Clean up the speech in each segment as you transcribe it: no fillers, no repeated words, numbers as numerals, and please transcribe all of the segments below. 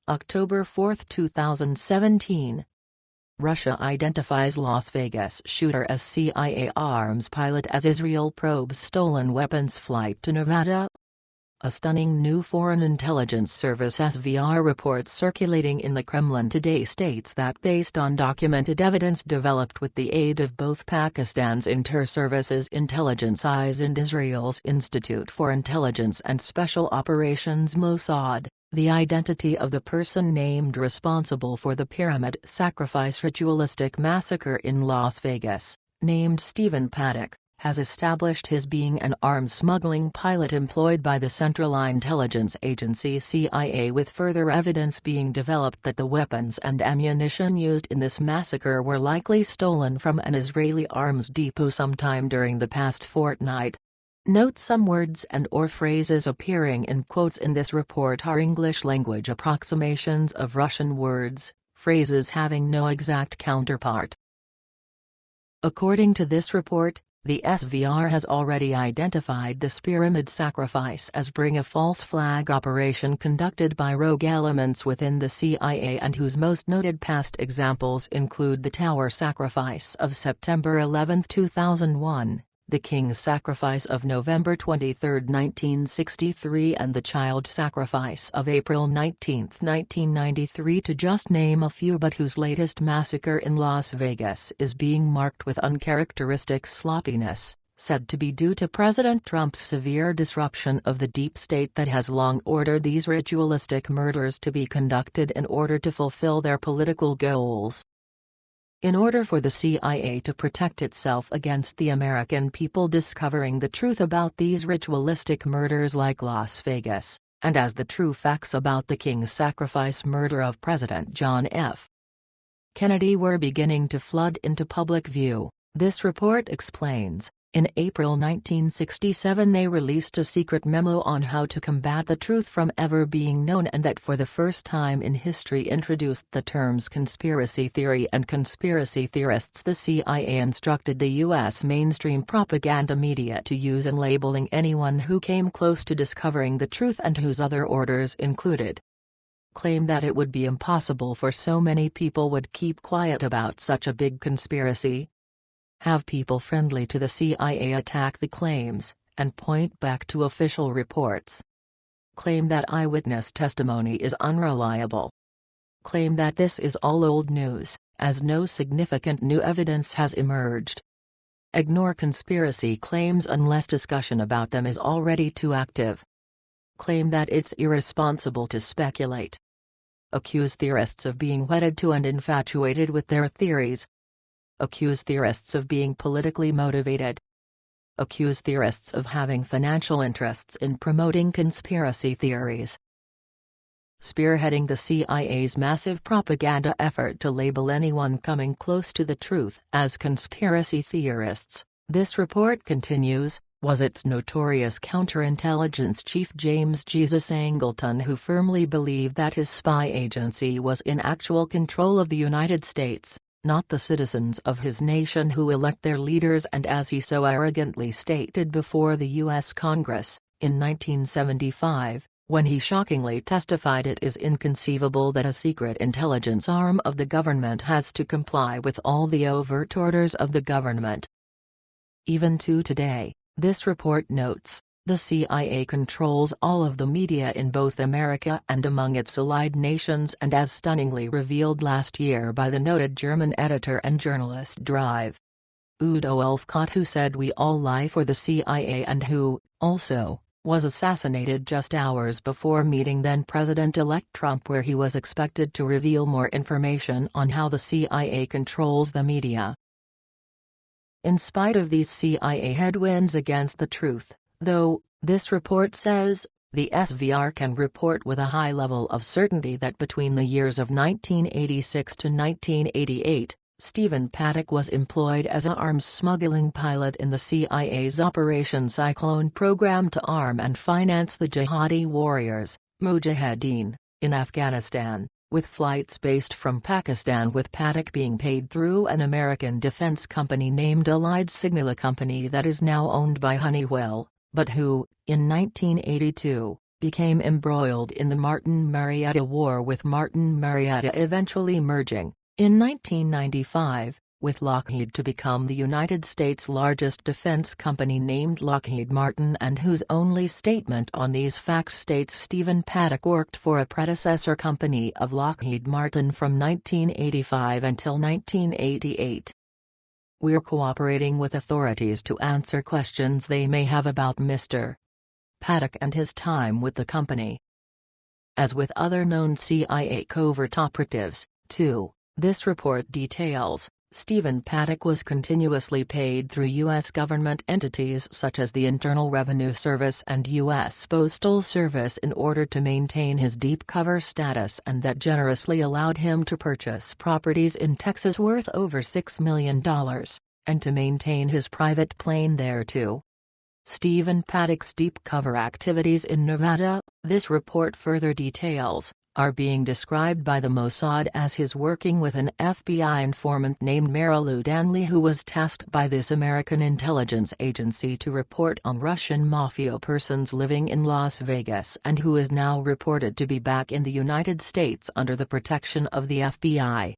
October 4, 2017. Russia identifies Las Vegas shooter as CIA arms pilot as Israel probes stolen weapons flight to Nevada. A stunning new Foreign Intelligence Service (SVR) report circulating in the Kremlin today states that based on documented evidence developed with the aid of both Pakistan's Inter-Services Intelligence Eyes and Israel's Institute for Intelligence and Special Operations Mossad, the identity of the person named responsible for the pyramid sacrifice ritualistic massacre in Las Vegas, named Stephen Paddock, has established his being an arms smuggling pilot employed by the Central Intelligence Agency CIA, with further evidence being developed that the weapons and ammunition used in this massacre were likely stolen from an Israeli arms depot sometime during the past fortnight. Note some words and/or phrases appearing in quotes in this report are English-language approximations of Russian words, phrases having no exact counterpart. According to this report, the SVR has already identified this pyramid sacrifice as being a false flag operation conducted by rogue elements within the CIA, and whose most noted past examples include the Tower sacrifice of September 11, 2001, the King's sacrifice of November 23, 1963, and the Child sacrifice of April 19, 1993, to just name a few, but whose latest massacre in Las Vegas is being marked with uncharacteristic sloppiness, said to be due to President Trump's severe disruption of the deep state that has long ordered these ritualistic murders to be conducted in order to fulfill their political goals. In order for the CIA to protect itself against the American people discovering the truth about these ritualistic murders like Las Vegas, and as the true facts about the King's sacrifice murder of President John F. Kennedy were beginning to flood into public view, this report explains. In April 1967 they released a secret memo on how to combat the truth from ever being known, and that for the first time in history introduced the terms conspiracy theory and conspiracy theorists. The CIA instructed the U.S. mainstream propaganda media to use in labeling anyone who came close to discovering the truth, and whose other orders included claim that it would be impossible for so many people would keep quiet about such a big conspiracy. Have people friendly to the CIA attack the claims, and point back to official reports. Claim that eyewitness testimony is unreliable. Claim that this is all old news, as no significant new evidence has emerged. Ignore conspiracy claims unless discussion about them is already too active. Claim that it's irresponsible to speculate. Accuse theorists of being wedded to and infatuated with their theories. Accuse theorists of being politically motivated. Accuse theorists of having financial interests in promoting conspiracy theories. Spearheading the CIA's massive propaganda effort to label anyone coming close to the truth as conspiracy theorists, this report continues, was its notorious counterintelligence chief James Jesus Angleton, who firmly believed that his spy agency was in actual control of the United States, not the citizens of his nation who elect their leaders, and as he so arrogantly stated before the U.S. Congress, in 1975, when he shockingly testified it is inconceivable that a secret intelligence arm of the government has to comply with all the overt orders of the government. Even to today, this report notes, the CIA controls all of the media in both America and among its allied nations, and as stunningly revealed last year by the noted German editor and journalist Drive. Udo Ulfkott, who said we all lie for the CIA and who, also, was assassinated just hours before meeting then-President-elect Trump, where he was expected to reveal more information on how the CIA controls the media. In spite of these CIA headwinds against the truth, though, this report says, the SVR can report with a high level of certainty that between the years of 1986 to 1988, Stephen Paddock was employed as an arms smuggling pilot in the CIA's Operation Cyclone program to arm and finance the jihadi warriors, Mujahideen, in Afghanistan, with flights based from Pakistan, with Paddock being paid through an American defense company named Allied Signal, a company that is now owned by Honeywell, but who, in 1982, became embroiled in the Martin Marietta War, with Martin Marietta eventually merging, in 1995, with Lockheed to become the United States' largest defense company named Lockheed Martin, and whose only statement on these facts states Stephen Paddock worked for a predecessor company of Lockheed Martin from 1985 until 1988. "We're cooperating with authorities to answer questions they may have about Mr. Paddock and his time with the company." As with other known CIA covert operatives, too, this report details, Stephen Paddock was continuously paid through U.S. government entities such as the Internal Revenue Service and U.S. Postal Service in order to maintain his deep cover status, and that generously allowed him to purchase properties in Texas worth over $6 million, and to maintain his private plane there too. Stephen Paddock's deep cover activities in Nevada, this report further details, are being described by the Mossad as his working with an FBI informant named Marilou Danley, who was tasked by this American intelligence agency to report on Russian mafia persons living in Las Vegas, and who is now reported to be back in the United States under the protection of the FBI.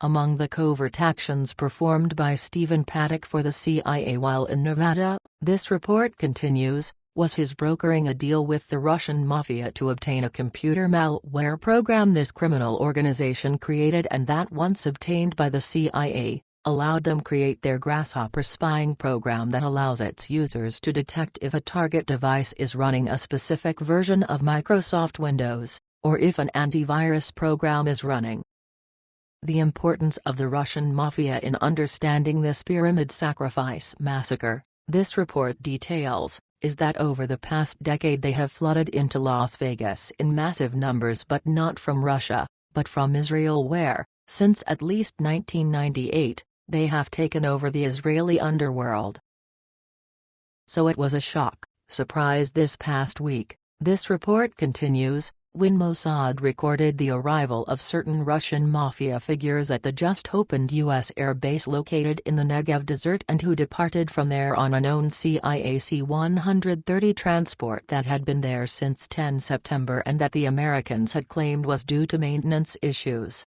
Among the covert actions performed by Stephen Paddock for the CIA while in Nevada, this report continues, was his brokering a deal with the Russian mafia to obtain a computer malware program this criminal organization created, and that, once obtained by the CIA, allowed them create their Grasshopper spying program that allows its users to detect if a target device is running a specific version of Microsoft Windows, or if an antivirus program is running. The importance of the Russian mafia in understanding this pyramid sacrifice massacre, this report details, is that over the past decade they have flooded into Las Vegas in massive numbers, but not from Russia, but from Israel, where, since at least 1998, they have taken over the Israeli underworld. So it was a surprise this past week, this report continues, when Mossad recorded the arrival of certain Russian mafia figures at the just-opened U.S. air base located in the Negev desert, and who departed from there on a known CIA C-130 transport that had been there since 10 September and that the Americans had claimed was due to maintenance issues.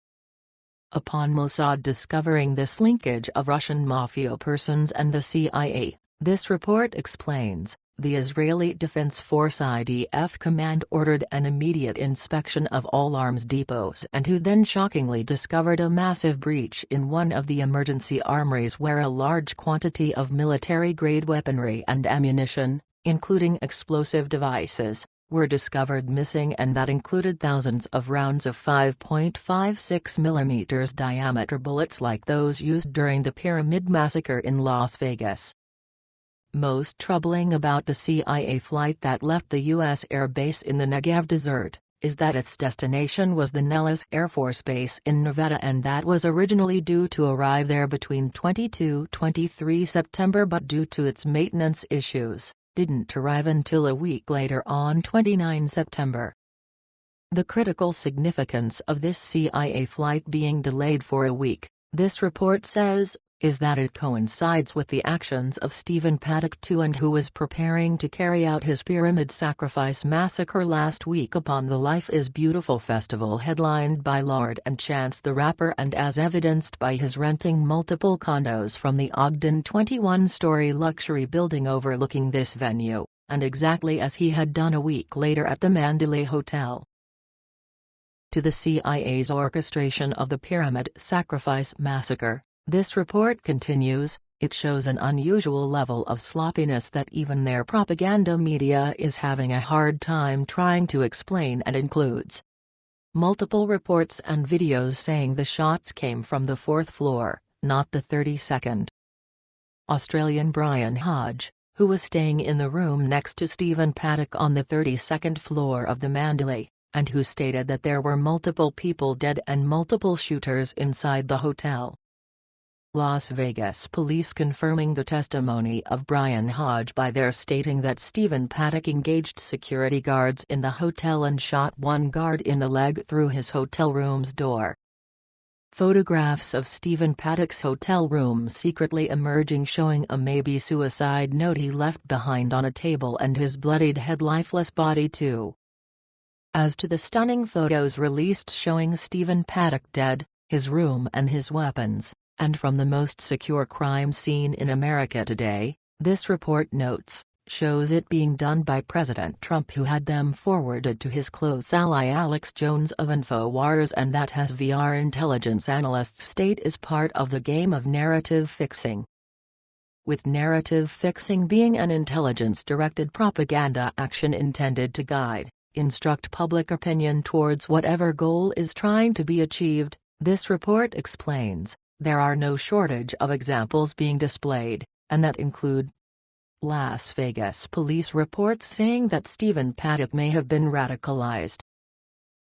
Upon Mossad discovering this linkage of Russian mafia persons and the CIA, this report explains, the Israeli Defense Force IDF command ordered an immediate inspection of all arms depots, and who then shockingly discovered a massive breach in one of the emergency armories where a large quantity of military-grade weaponry and ammunition, including explosive devices, were discovered missing, and that included thousands of rounds of 5.56 mm diameter bullets like those used during the Pyramid Massacre in Las Vegas. Most troubling about the CIA flight that left the U.S. Air Base in the Negev desert, is that its destination was the Nellis Air Force Base in Nevada, and that was originally due to arrive there between 22–23 September, but due to its maintenance issues, didn't arrive until a week later on 29 September. The critical significance of this CIA flight being delayed for a week, this report says, is that it coincides with the actions of Stephen Paddock too, and who was preparing to carry out his Pyramid Sacrifice massacre last week upon the Life is Beautiful festival headlined by Lord and Chance the Rapper, and as evidenced by his renting multiple condos from the Ogden 21-story luxury building overlooking this venue, and exactly as he had done a week later at the Mandalay Hotel. To the CIA's orchestration of the Pyramid Sacrifice massacre, this report continues, it shows an unusual level of sloppiness that even their propaganda media is having a hard time trying to explain, and includes multiple reports and videos saying the shots came from the 4th floor, not the 32nd. Australian Brian Hodge, who was staying in the room next to Stephen Paddock on the 32nd floor of the Mandalay, and who stated that there were multiple people dead and multiple shooters inside the hotel. Las Vegas police confirming the testimony of Brian Hodge by their stating that Stephen Paddock engaged security guards in the hotel and shot one guard in the leg through his hotel room's door. Photographs of Stephen Paddock's hotel room secretly emerging showing a maybe suicide note he left behind on a table and his bloodied head, lifeless body too. As to the stunning photos released showing Stephen Paddock dead, his room and his weapons, and from the most secure crime scene in America today, this report notes, shows it being done by President Trump, who had them forwarded to his close ally Alex Jones of InfoWars, and that SVR intelligence analysts state is part of the game of narrative fixing. With narrative fixing being an intelligence-directed propaganda action intended to guide, instruct public opinion towards whatever goal is trying to be achieved, this report explains, there are no shortage of examples being displayed, and that include Las Vegas police reports saying that Stephen Paddock may have been radicalized.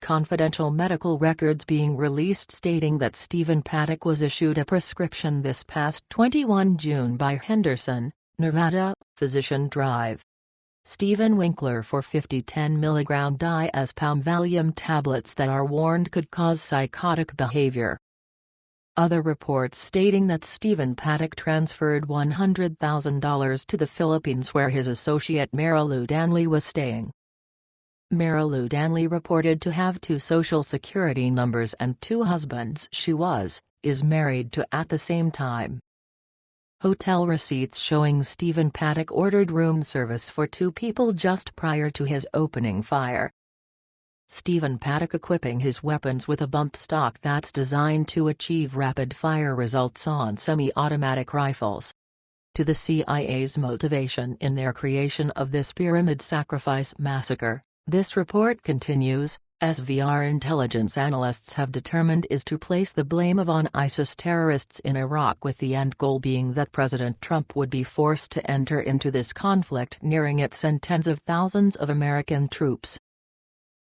Confidential medical records being released stating that Stephen Paddock was issued a prescription this past 21 June by Henderson, Nevada, physician drive. Stephen Winkler for 50 10 mg diazepam Valium tablets that are warned could cause psychotic behavior. Other reports stating that Stephen Paddock transferred $100,000 to the Philippines where his associate Marilu Danley was staying. Marilu Danley reported to have 2 social security numbers and 2 husbands she is married to at the same time. Hotel receipts showing Stephen Paddock ordered room service for 2 people just prior to his opening fire. Stephen Paddock equipping his weapons with a bump stock that's designed to achieve rapid-fire results on semi-automatic rifles. To the CIA's motivation in their creation of this pyramid sacrifice massacre, this report continues, SVR intelligence analysts have determined is to place the blame on ISIS terrorists in Iraq, with the end goal being that President Trump would be forced to enter into this conflict, nearing its end tens of thousands of American troops.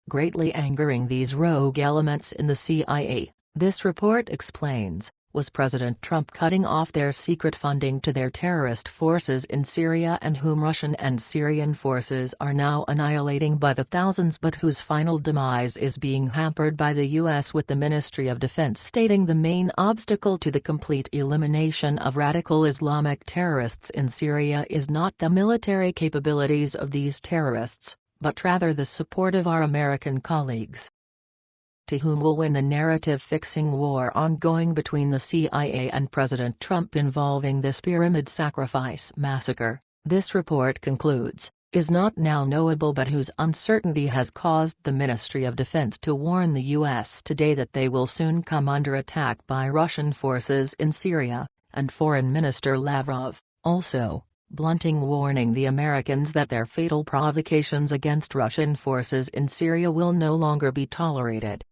Greatly angering these rogue elements in the CIA, this report explains, was President Trump cutting off their secret funding to their terrorist forces in Syria, and whom Russian and Syrian forces are now annihilating by the thousands, but whose final demise is being hampered by the U.S., with the Ministry of Defense stating the main obstacle to the complete elimination of radical Islamic terrorists in Syria is not the military capabilities of these terrorists, but rather the support of our American colleagues. To whom will win the narrative-fixing war ongoing between the CIA and President Trump involving this pyramid sacrifice massacre, this report concludes, is not now knowable, but whose uncertainty has caused the Ministry of Defense to warn the U.S. today that they will soon come under attack by Russian forces in Syria, and Foreign Minister Lavrov, also, blunting warning the Americans that their fatal provocations against Russian forces in Syria will no longer be tolerated.